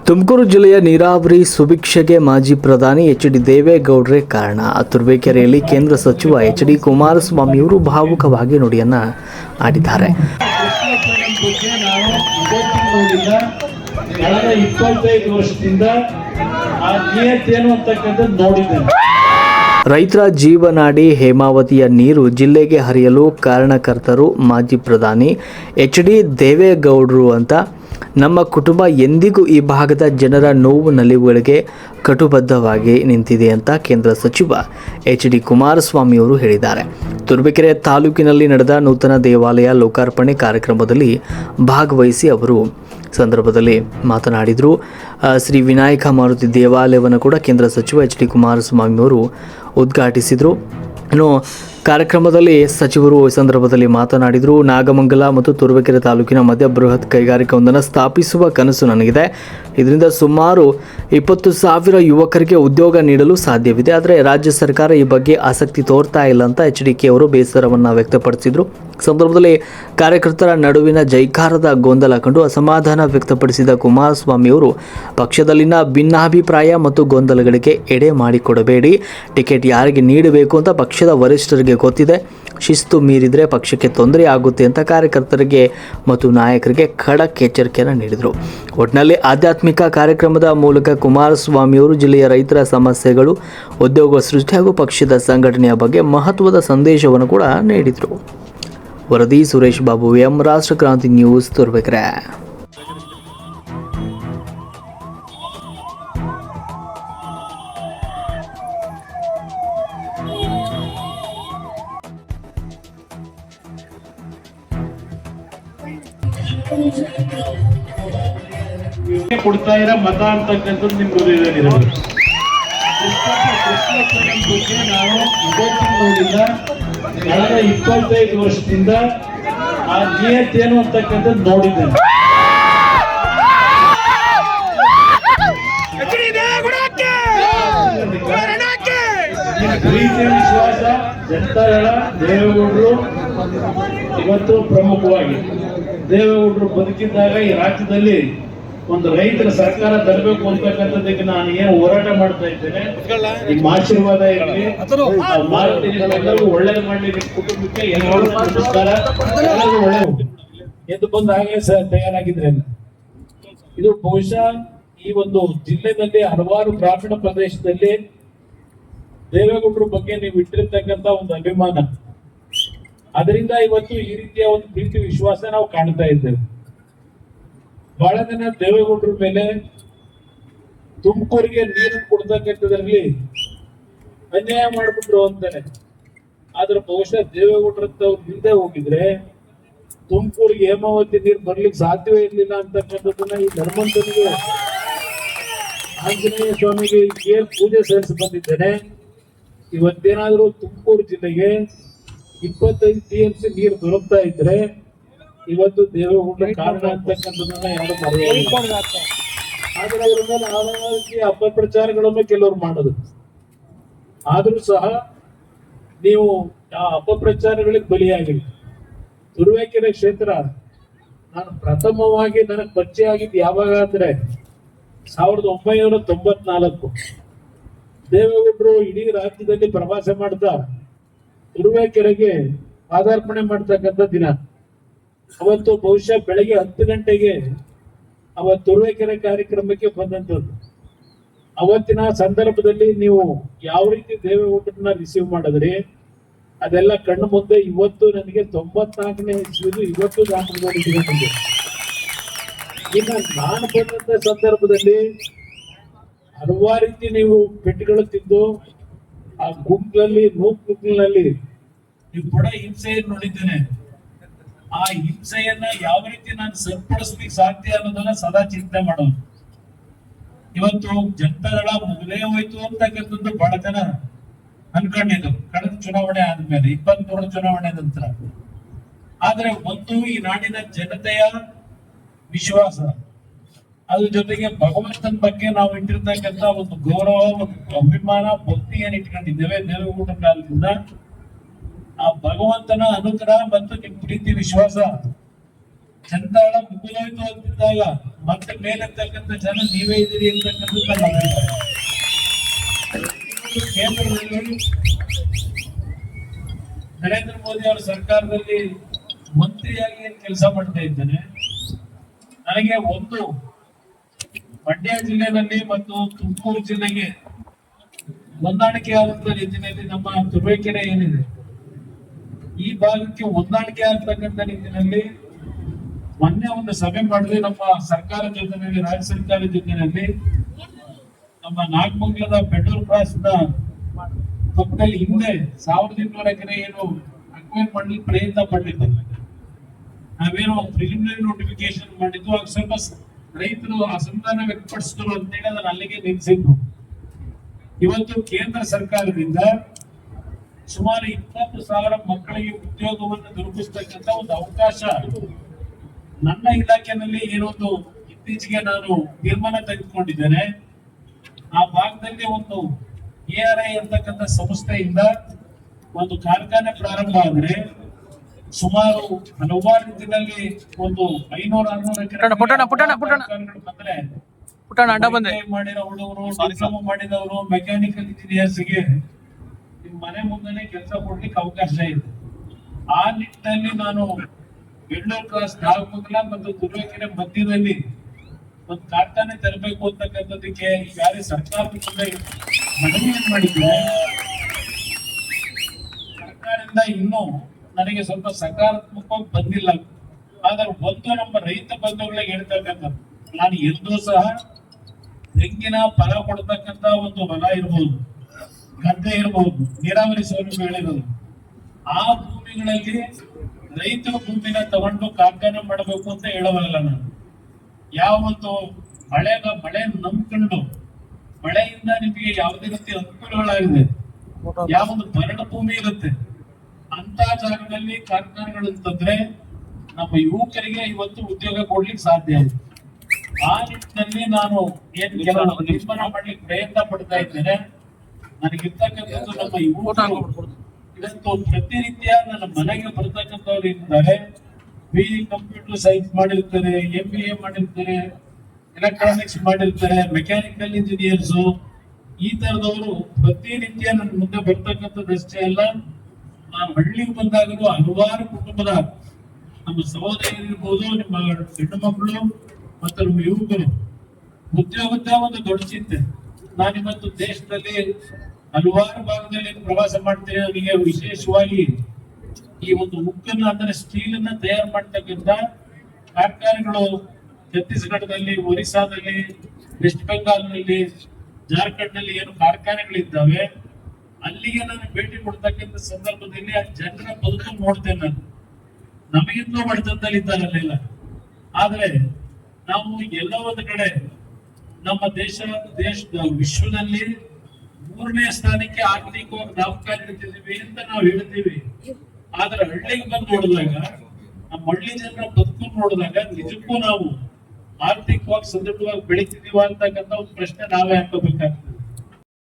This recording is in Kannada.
ತುಮಕೂರು ಜಿಲ್ಲೆಯ ನೀರಾವರಿ ಸುಭಿಕ್ಷೆಗೆ ಮಾಜಿ ಪ್ರಧಾನಿ ಎಚ್.ಡಿ. ದೇವೇಗೌಡರೇ ಕಾರಣ. ತುರುವೇಕೆರೆಯಲ್ಲಿ ಕೇಂದ್ರ ಸಚಿವ ಎಚ್.ಡಿ. ಕುಮಾರಸ್ವಾಮಿಯವರು ಭಾವುಕವಾಗಿ ನುಡಿಯನ್ನ ಆಡಿದ್ದಾರೆ. ರೈತರ ಜೀವನಾಡಿ ಹೇಮಾವತಿಯ ನೀರು ಜಿಲ್ಲೆಗೆ ಹರಿಯಲು ಕಾರಣಕರ್ತರು ಮಾಜಿ ಪ್ರಧಾನಿ ಎಚ್.ಡಿ. ದೇವೇಗೌಡರು ಅಂತ ನಮ್ಮ ಕುಟುಂಬ ಎಂದಿಗೂ ಈ ಭಾಗದ ಜನರ ನೋವು ನಲಿವುಗಳಿಗೆ ಕಟುಬದ್ಧವಾಗಿ ನಿಂತಿದೆ ಅಂತ ಕೇಂದ್ರ ಸಚಿವ ಎಚ್.ಡಿ. ಕುಮಾರಸ್ವಾಮಿಯವರು ಹೇಳಿದ್ದಾರೆ. ತುರುವೇಕೆರೆ ತಾಲೂಕಿನಲ್ಲಿ ನಡೆದ ನೂತನ ದೇವಾಲಯ ಲೋಕಾರ್ಪಣೆ ಕಾರ್ಯಕ್ರಮದಲ್ಲಿ ಭಾಗವಹಿಸಿ ಅವರು ಸಂದರ್ಭದಲ್ಲಿ ಮಾತನಾಡಿದರು. ಶ್ರೀ ವಿನಾಯಕ ಮಾರುತಿ ದೇವಾಲಯವನ್ನು ಕೂಡ ಕೇಂದ್ರ ಸಚಿವ ಎಚ್.ಡಿ. ಕುಮಾರಸ್ವಾಮಿಯವರು ಉದ್ಘಾಟಿಸಿದರು. ಇನ್ನು ಕಾರ್ಯಕ್ರಮದಲ್ಲಿ ಸಚಿವರು ಈ ಸಂದರ್ಭದಲ್ಲಿ ಮಾತನಾಡಿದರು. ನಾಗಮಂಗಲ ಮತ್ತು ತುರುವೇಕೆರೆ ತಾಲೂಕಿನ ಮಧ್ಯ ಬೃಹತ್ ಕೈಗಾರಿಕೆಯೊಂದನ್ನು ಸ್ಥಾಪಿಸುವ ಕನಸು ನನಗಿದೆ. ಇದರಿಂದ ಸುಮಾರು 20,000 ಯುವಕರಿಗೆ ಉದ್ಯೋಗ ನೀಡಲು ಸಾಧ್ಯವಿದೆ. ಆದರೆ ರಾಜ್ಯ ಸರ್ಕಾರ ಈ ಬಗ್ಗೆ ಆಸಕ್ತಿ ತೋರ್ತಾ ಇಲ್ಲ ಅಂತ ಎಚ್.ಡಿ.ಕೆ ಅವರು ಬೇಸರವನ್ನು ವ್ಯಕ್ತಪಡಿಸಿದರು. ಸಂದರ್ಭದಲ್ಲಿ ಕಾರ್ಯಕರ್ತರ ನಡುವಿನ ಜೈಕಾರದ ಗೊಂದಲ ಕಂಡು ಅಸಮಾಧಾನ ವ್ಯಕ್ತಪಡಿಸಿದ ಕುಮಾರಸ್ವಾಮಿಯವರು ಪಕ್ಷದಲ್ಲಿನ ಭಿನ್ನಾಭಿಪ್ರಾಯ ಮತ್ತು ಗೊಂದಲಗಳಿಗೆ ಎಡೆ ಮಾಡಿಕೊಡಬೇಡಿ. ಟಿಕೆಟ್ ಯಾರಿಗೆ ನೀಡಬೇಕು ಅಂತ ಪಕ್ಷದ ವರಿಷ್ಠರಿಗೆ ಗೊತ್ತಿದೆ. ಶಿಸ್ತು ಮೀರಿದರೆ ಪಕ್ಷಕ್ಕೆ ತೊಂದರೆ ಆಗುತ್ತೆ ಅಂತ ಕಾರ್ಯಕರ್ತರಿಗೆ ಮತ್ತು ನಾಯಕರಿಗೆ ಖಡಕ್ ಎಚ್ಚರಿಕೆಯನ್ನು ನೀಡಿದರು. ಒಟ್ಟಿನಲ್ಲಿ ಆಧ್ಯಾತ್ಮಿಕ ಕಾರ್ಯಕ್ರಮದ ಮೂಲಕ ಕುಮಾರಸ್ವಾಮಿಯವರು ಜಿಲ್ಲೆಯ ರೈತರ ಸಮಸ್ಯೆಗಳು, ಉದ್ಯೋಗ ಸೃಷ್ಟಿ ಹಾಗೂ ಪಕ್ಷದ ಸಂಘಟನೆಯ ಬಗ್ಗೆ ಮಹತ್ವದ ಸಂದೇಶವನ್ನು ಕೂಡ ನೀಡಿದರು. ವರದಿ ಸುರೇಶ್ ಬಾಬು, ಎಂ ರಾಷ್ಟ್ರ ಕ್ರಾಂತಿ ನ್ಯೂಸ್, ತುರುವೇಕೆರೆ. ಕೊಡ್ತಾ ಇರೋ ಮತ ಅಂತಕ್ಕಂಥದ್ದು ನಿಮ್ಗೆ ಹೃದಯದಲ್ಲಿರಬೇಕು. ಬಗ್ಗೆ ನಾನು ಇವತ್ತಿನ ನೋಡಿಲ್ಲ, ಕಳೆದ 25 ವರ್ಷದಿಂದ ಆ ನಿಯತ್ತೇನು ಅಂತಕ್ಕಂಥದ್ದು ನೋಡಿದ್ದೇನೆ. ಪ್ರೀತಿ ವಿಶ್ವಾಸ ಜನತಾದಳ ದೇವೇಗೌಡರು ಇವತ್ತು ಪ್ರಮುಖವಾಗಿ ದೇವೇಗೌಡರು ಬದುಕಿದ್ದಾಗ ಈ ರಾಜ್ಯದಲ್ಲಿ ಒಂದು ರೈತರ ಸರ್ಕಾರ ತರಬೇಕು ಅಂತಕ್ಕಂಥದ್ದಕ್ಕೆ ನಾನು ಏನು ಹೋರಾಟ ಮಾಡ್ತಾ ಇದ್ದೇನೆ. ನಿಮ್ಮ ಆಶೀರ್ವಾದ ಇರಲಿ, ಎಲ್ಲರಿಗೂ ಒಳ್ಳೇದು ಮಾಡಲಿ, ನಿಮ್ಮ ಕುಟುಂಬಕ್ಕೆ ಎಲ್ಲರೂ ನಮಸ್ಕಾರ, ಎಲ್ಲರಿಗೂ ಒಳ್ಳೆ ಎದ್ದು ಬಂದು ಹಾಗೆ ತಯಾರಾಗಿದ್ರೆ ಇದು ಬಹುಶಃ ಈ ಒಂದು ಜಿಲ್ಲೆಯಲ್ಲಿ ಹಲವಾರು ಗ್ರಾಮೀಣ ಪ್ರದೇಶದಲ್ಲಿ ದೇವೇಗೌಡರ ಬಗ್ಗೆ ನೀವು ಇಟ್ಟಿರ್ತಕ್ಕಂಥ ಒಂದು ಅಭಿಮಾನ, ಅದರಿಂದ ಇವತ್ತು ಈ ರೀತಿಯ ಒಂದು ಪ್ರೀತಿ ವಿಶ್ವಾಸ ನಾವು ಕಾಣ್ತಾ ಇದ್ದೇವೆ. ಬಹಳ ಜನ ದೇವೇಗೌಡರ ಮೇಲೆ ತುಮಕೂರಿಗೆ ನೀರನ್ನು ಕೊಡ್ತಕ್ಕಂಥದ್ರಲ್ಲಿ ಅನ್ಯಾಯ ಮಾಡ್ಬಿಟ್ರು ಅಂತಾನೆ. ಆದ್ರೆ ಬಹುಶಃ ದೇವೇಗೌಡರಂತವ್ರು ಹಿಂದೆ ಹೋಗಿದ್ರೆ ತುಮಕೂರಿಗೆ ಹೇಮಾವತಿ ನೀರು ಬರ್ಲಿಕ್ಕೆ ಸಾಧ್ಯವೇ ಇರಲಿಲ್ಲ ಅಂತಕ್ಕಂಥದ್ದನ್ನ ಈ ಧರ್ಮಂತನಿಗೆ ಆಂಜನೇಯ ಸ್ವಾಮಿಗೆ ಏನ್ ಪೂಜೆ ಸಲ್ಲಿಸಿ ಬಂದಿದ್ದೇನೆ. ಇವತ್ತೇನಾದ್ರೂ ತುಮಕೂರು ಜಿಲ್ಲೆಗೆ 25 TMC ನೀರು ದೊರಕ್ತಾ ಇದ್ರೆ ಇವತ್ತು ದೇವೇಗೌಡರ ಕಾರಣ ಅಂತಕ್ಕಂಥದ್ದನ್ನ ಯಾರು ಮರೆಯಲ್ಲ. ಆದ್ರೆ ಅವರ ಮೇಲೆ ಆಳವಾಗಿ ಅಪಪ್ರಚಾರಗಳನ್ನು ಕೆಲವರು ಮಾಡೋದು. ಆದ್ರೂ ಸಹ ನೀವು ಆ ಅಪಪ್ರಚಾರಗಳಿಗೆ ಬಲಿಯಾಗಿಲ್ಲ. ತುರುವೇಕೆರೆ ಕ್ಷೇತ್ರ ನಾನು ಪ್ರಥಮವಾಗಿ ನನಗೆ ಪರಿಚಯ ಆಗಿದ್ದು ಯಾವಾಗ ಅಂದ್ರೆ 1994 ದೇವೇಗೌಡರು ಇಡೀ ರಾಜ್ಯದಲ್ಲಿ ಪ್ರವಾಸ ಮಾಡ್ತಾ ತುರುವೇಕೆರೆಗೆ ಪಾದಾರ್ಪಣೆ ಮಾಡ್ತಕ್ಕಂಥ ದಿನ. ಅವತ್ತು ಬಹುಶಃ ಬೆಳಗ್ಗೆ 10 ಗಂಟೆಗೆ ಅವತ್ತು ತುರುವೇಕೆರೆ ಕಾರ್ಯಕ್ರಮಕ್ಕೆ ಬಂದಂಥದ್ದು. ಅವತ್ತಿನ ಸಂದರ್ಭದಲ್ಲಿ ನೀವು ಯಾವ ರೀತಿ ದೇವೇಗೌಡರನ್ನ ರಿಸೀವ್ ಮಾಡಿದ್ರಿ ಅದೆಲ್ಲ ಕಣ್ಣು ಮುಂದೆ ಇವತ್ತು ನನಗೆ 94ನೇ ಇಸ್ವಿದು ಇವತ್ತು ದಾಖಲೆಗೊಂಡಿದೆ. ಈಗ ನಾನು ಬಂದಂತ ಸಂದರ್ಭದಲ್ಲಿ ಹಲವಾರು ರೀತಿ ನೀವು ಪೆಟ್ಟುಗಳು ತಿಂದು ಆ ಗುಂಪಿನಲ್ಲಿ ನೂಕುಗಳಲ್ಲಿ ನೀವು ಕೂಡ ಹಿಂಸೆಯನ್ನು ನೋಡಿದ್ದೇನೆ. ಆ ಹಿಂಸೆಯನ್ನ ಯಾವ ರೀತಿ ನಾನು ಸರಿಪಡಿಸ್ಲಿಕ್ಕೆ ಸಾಧ್ಯ ಅನ್ನೋದನ್ನ ಸದಾ ಚಿಂತೆ ಮಾಡೋದು. ಇವತ್ತು ಜನತಾದಳ ಮುಗಿದೇ ಹೋಯ್ತು ಅಂತಕ್ಕಂಥದ್ದು ಬಹಳ ಜನ ಅನ್ಕೊಂಡಿದ್ರು ಕಳೆದ ಚುನಾವಣೆ ಆದ್ಮೇಲೆ 23 ಚುನಾವಣೆ ನಂತರ. ಆದ್ರೆ ಒಂದು ಈ ನಾಡಿನ ಜನತೆಯ ವಿಶ್ವಾಸ, ಅದ್ರ ಜೊತೆಗೆ ಭಗವಂತನ ಬಗ್ಗೆ ನಾವು ಇಟ್ಟಿರ್ತಕ್ಕಂಥ ಒಂದು ಗೌರವ, ಒಂದು ಅಭಿಮಾನ, ಭಕ್ತಿ ಏನ್ ಇಟ್ಕೊಂಡಿದ್ದೇವೆ ದೇವೇಗೌಡರ ಕಾಲದಿಂದ ಆ ಭಗವಂತನ ಅನುಗ್ರಹ ಮತ್ತು ನಿಮ್ ಪ್ರೀತಿ ವಿಶ್ವಾಸ ಜನತಾಳ ಮುಗಿದೋಯ್ತು ಅಂತಿದ್ದಾಗ ಮತ್ತೆ ಮೇಲೆತ್ತಕ್ಕಂಥ ಜನ ನೀವೇ ಇದ್ದೀರಿ ಅಂತಕ್ಕಂಥದ್ದು ನನ್ನ ಅಭಿಪ್ರಾಯ. ಕೇಂದ್ರದಲ್ಲಿ ನರೇಂದ್ರ ಮೋದಿ ಅವರ ಸರ್ಕಾರದಲ್ಲಿ ಮಂತ್ರಿಯಾಗಿ ಕೆಲಸ ಮಾಡ್ತಾ ಇದ್ದೇನೆ. ನನಗೆ ಒಂದು ಮಂಡ್ಯ ಜಿಲ್ಲೆಯಲ್ಲಿ ಮತ್ತು ತುಮಕೂರು ಜಿಲ್ಲೆಗೆ ಹೊಂದಾಣಿಕೆ ಆದಂತ ನಿಟ್ಟಿನಲ್ಲಿ ನಮ್ಮ ತುರುವೇಕೆರೆ ಏನಿದೆ ಈ ಭಾಗಕ್ಕೆ ಹೊಂದಾಣಿಕೆ ಆಗ್ತಕ್ಕಂಥ ನಿಟ್ಟಿನಲ್ಲಿ ಮೊನ್ನೆ ಒಂದು ಸಭೆ ಮಾಡಿದ್ರೆ ನಮ್ಮ ಸರ್ಕಾರ ಜೊತೆಯಲ್ಲಿ ರಾಜ್ಯ ಸರ್ಕಾರದ ಜೊತೆಯಲ್ಲಿ ನಮ್ಮ ನಾಗಮಂಗಲದ ಪೆಟ್ರೋಲ್ ಕ್ರಾಸ್ ಪಕ್ಕದಲ್ಲಿ ಹಿಂದೆ 1200 ಎಕರೆ ಏನು ಅಕ್ವೈರ್ ಮಾಡಲಿ ಪ್ರಯತ್ನ ಪಟ್ಟಿದ್ದಾರೆ. ನಾವೇನೋ ಪ್ರಿಲಿಮಿನರಿ ನೋಟಿಫಿಕೇಶನ್ ಮಾಡಿದ್ದು ಆಗ ಸ್ವಲ್ಪ ರೈತರು ಅಸಮಾಧಾನ ವ್ಯಕ್ತಪಡಿಸಿದ್ರು ಅಂತೇಳಿ ಅದನ್ನ ಅಲ್ಲಿಗೆ ನಿಲ್ಲಿಸಿದ್ರು. ಇವತ್ತು ಕೇಂದ್ರ ಸರ್ಕಾರದಿಂದ ಸುಮಾರು 20,000 ಮಕ್ಕಳಿಗೆ ಉದ್ಯೋಗವನ್ನು ದೊರಕಿಸ್ತಕ್ಕಂಥ ಒಂದು ಅವಕಾಶ ನನ್ನ ಇಲಾಖೆಯಲ್ಲಿ ಏನೊಂದು ಇತ್ತೀಚೆಗೆ ನಾನು ತೀರ್ಮಾನ ತೆಗೆದುಕೊಂಡಿದ್ದೇನೆ. ಆ ಭಾಗದಲ್ಲಿ ಒಂದು ARI ಅಂತಕ್ಕಂಥ ಸಂಸ್ಥೆಯಿಂದ ಒಂದು ಕಾರ್ಖಾನೆ ಪ್ರಾರಂಭ ಆದ್ರೆ ಸುಮಾರು ಹಲವಾರು ರೀತಿಯಲ್ಲಿ ಒಂದು 500-600 ಬಂದ್ರೆ ಮಾಡಿರೋ ಹುಡುಗರು, ಡಿಪ್ಲೊಮಾ ಮಾಡಿದವರು, ಮೆಕ್ಯಾನಿಕಲ್ ಇಂಜಿನಿಯರ್ಸ್ಗೆ ಮನೆ ಮುಂದೆ ಕೆಲಸ ಕೊಡ್ಲಿಕ್ಕೆ ಅವಕಾಶ ಇದೆ. ಆ ನಿಟ್ಟಿನಲ್ಲಿ ನಾನು ಬೆಳ್ಳೂರು ಕ್ರಾಸ್ ನಾಗಮಂಗಲ ಮತ್ತು ತುರುವೇಕೆರೆ ಮಧ್ಯದಲ್ಲಿ ಒಂದು ಕಾರ್ಖಾನೆ ತರಬೇಕು ಅಂತಕ್ಕಂಥದಕ್ಕೆ ಈಗಾಗಲೇ ಸರ್ಕಾರದ ಮುಂದೆ ಮನವಿಯನ್ನು ಮಾಡಿದ್ದೆ. ಸರ್ಕಾರದಿಂದ ಇನ್ನೂ ನನಗೆ ಸ್ವಲ್ಪ ಸಕಾರಾತ್ಮಕವಾಗಿ ಬಂದಿಲ್ಲ. ಆದ್ರೆ ಒಂದು ನಮ್ಮ ರೈತ ಬಂಧುಗಳಿಗೆ ಹೇಳ್ತಕ್ಕಂಥದ್ದು, ನಾನು ಎಂದೂ ಸಹ ತೆಂಗಿನ ಫಲ ಕೊಡ್ತಕ್ಕಂಥ ಒಂದು ಹೊಲ ಇರ್ಬೋದು, ಗದ್ದೆ ಇರ್ಬೋದು, ನೀರಾವರಿ ಸೌಲಭ್ಯ ಇರೋದು ಆ ಭೂಮಿಗಳಲ್ಲಿ ರೈತರ ಭೂಮಿನ ತಗೊಂಡು ಕಾರ್ಖಾನೆ ಮಾಡಬೇಕು ಅಂತ ಹೇಳೋವಲ್ಲ. ನಾನು ಯಾವ ಒಂದು ಮಳೆ ನಂಬ್ಕೊಂಡು ಮಳೆಯಿಂದ ನಿಮಗೆ ಯಾವುದೇ ರೀತಿ ಅನುಕೂಲಗಳಾಗಿದೆ, ಯಾವೊಂದು ಬರಡು ಭೂಮಿ ಇರುತ್ತೆ ಅಂತ ಜಾಗದಲ್ಲಿ ಕಾರ್ಖಾನೆಗಳು ಅಂತಂದ್ರೆ ನಮ್ಮ ಯುವಕರಿಗೆ ಇವತ್ತು ಉದ್ಯೋಗ ಕೊಡ್ಲಿಕ್ಕೆ ಸಾಧ್ಯ ಇದೆ. ಆ ನಿಟ್ಟಿನಲ್ಲಿ ನಾನು ಏನ್ ಕೆಲವು ತೀರ್ಮಾನ ಮಾಡ್ಲಿಕ್ಕೆ ಪ್ರಯತ್ನ ಪಡ್ತಾ ಇದ್ದೇನೆ. ನನಗಿರ್ತಕ್ಕಂಥದ್ದು ನಮ್ಮ ಯುವಕರು ಇವತ್ತು ಪ್ರತಿನಿತ್ಯ ನನ್ನ ಮನೆಗೆ ಬರ್ತಕ್ಕಂಥವ್ರು ಇದ್ದಾರೆ. BE ಕಂಪ್ಯೂಟರ್ ಸೈನ್ಸ್ ಮಾಡಿರ್ತಾರೆ, MBA ಮಾಡಿರ್ತಾರೆ, ಎಲೆಕ್ಟ್ರಾನಿಕ್ಸ್ ಮಾಡಿರ್ತಾರೆ, ಮೆಕ್ಯಾನಿಕಲ್ ಇಂಜಿನಿಯರ್ಸ್, ಈ ತರದವರು ಪ್ರತಿನಿತ್ಯ ನನ್ನ ಮುಂದೆ ಬರ್ತಕ್ಕಂಥದ್ದಷ್ಟೇ ಅಲ್ಲ, ನಾನು ಹಳ್ಳಿಗೆ ಬಂದಾಗಲೂ ಹಲವಾರು ಕುಟುಂಬದ ನಮ್ಮ ಸಹೋದರಿರ್ಬೋದು, ನಿಮ್ಮ ಹೆಣ್ಣು ಮಕ್ಕಳು ಮತ್ತು ನಮ್ಮ ಯುವಕರು ಉದ್ಯೋಗದ ಒಂದು ದೊಡ್ಡ ಚಿಂತೆ. ನಾನಿವತ್ತು ದೇಶದಲ್ಲಿ ಹಲವಾರು ಭಾಗದಲ್ಲಿ ಪ್ರವಾಸ ಮಾಡ್ತೇನೆ. ನನಗೆ ವಿಶೇಷವಾಗಿ ಈ ಒಂದು ಉಕ್ಕನ್ನು ಅಂದ್ರೆ ಸ್ಟೀಲ್ ಅನ್ನ ತಯಾರು ಮಾಡ್ತಕ್ಕಂಥ ಕಾರ್ಖಾನೆಗಳು ಛತ್ತೀಸ್ಗಢದಲ್ಲಿ, ಒರಿಸ್ಸಾದಲ್ಲಿ, ವೆಸ್ಟ್ ಬೆಂಗಾಲ್ನಲ್ಲಿ, ಜಾರ್ಖಂಡ್ ನಲ್ಲಿ ಏನು ಕಾರ್ಖಾನೆಗಳಿದ್ದಾವೆ ಅಲ್ಲಿಗೆ ನಾನು ಭೇಟಿ ಕೊಡ್ತಕ್ಕಂಥ ಸಂದರ್ಭದಲ್ಲಿ ಆ ಜನರ ಬದುಕು ನೋಡ್ತೇನೆ. ನಾನು ನಮಗಿಂತಲೂ ಬಡತನದಲ್ಲಿ ಇದ್ದಾರಲ್ಲ. ಆದ್ರೆ ನಾವು ಎಲ್ಲ ಒಂದು ಕಡೆ ನಮ್ಮ ದೇಶದ ವಿಶ್ವದಲ್ಲಿ 3ನೇ ಸ್ಥಾನಕ್ಕೆ ಆರ್ಥಿಕವಾಗಿ ನಾವು ಕಾಲಿಡ್ತಿದ್ದೀವಿ ಅಂತ ನಾವು ಹೇಳ್ತೀವಿ. ಆದ್ರೆ ಹಳ್ಳಿಗೆ ಬಂದು ನೋಡಿದಾಗ, ನಮ್ಮ ಹಳ್ಳಿ ಜನರ ಬದುಕು ನೋಡಿದಾಗ ನಿಜಕ್ಕೂ ನಾವು ಆರ್ಥಿಕವಾಗಿ ಸದೃಢವಾಗಿ ಬೆಳಿತಿದೀವ ಅಂತಕ್ಕಂಥ ಒಂದು ಪ್ರಶ್ನೆ ನಾವೇ ಹಾಕೋಬೇಕಾಗ್ತದೆ.